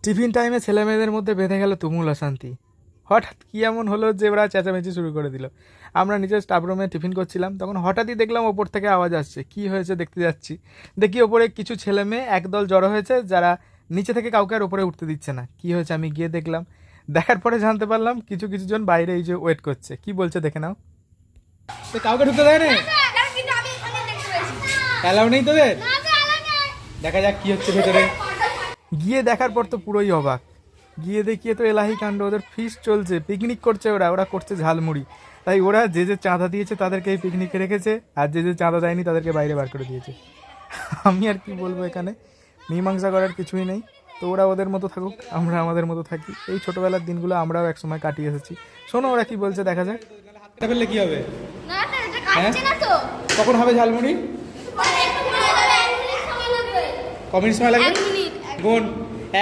Tiffin টাইমে ছেলেমেয়েদের মধ্যে বেঁধে গেল তুমুল অশান্তি। হঠাৎ কী এমন হলো যে ওরা চেঁচামেচি শুরু করে দিল। আমরা নিজের স্টাফ রুমে টিফিন করছিলাম, তখন হঠাৎই দেখলাম ওপর থেকে আওয়াজ আসছে। কী হয়েছে দেখতে যাচ্ছি, দেখি ওপরে কিছু ছেলে মেয়ে একদল জড়ো হয়েছে, যারা নিচে থেকে কাউকে আর ওপরে উঠতে দিচ্ছে না। কী হয়েছে আমি গিয়ে দেখলাম, দেখার পরে জানতে পারলাম কিছু কিছু জন বাইরে এই যে ওয়েট করছে। কি বলছে দেখে নাও। তো কাউকে ঢুকতে দেয় না, অ্যালাউ নেই তোদের। দেখা যাক কি হচ্ছে ভেতরে। গিয়ে দেখার পর তো পুরোই অবাক। গিয়ে দেখিয়ে তো এলাহি কাণ্ড, ওদের ফিস্ট চলছে, পিকনিক করছে। ওরা ওরা করছে ঝালমুড়ি। তাই ওরা যে যে চাঁদা দিয়েছে তাদেরকে এই পিকনিকে রেখেছে, আর যে যে চাঁদা দেয়নি তাদেরকে বাইরে বার করে দিয়েছে। আমি আর কি বলবো, এখানে মীমাংসা করার কিছুই নেই। তো ওরা ওদের মতো থাকুক, আমরা আমাদের মতো থাকি। এই ছোটোবেলার দিনগুলো আমরাও একসময় কাটিয়ে এসেছি। শোনো ওরা কি বলছে, দেখা যাক। এটা ফেললে কি হবে? কখন হবে ঝালমুড়ি? কমিনিট সময় লাগবে। গুণ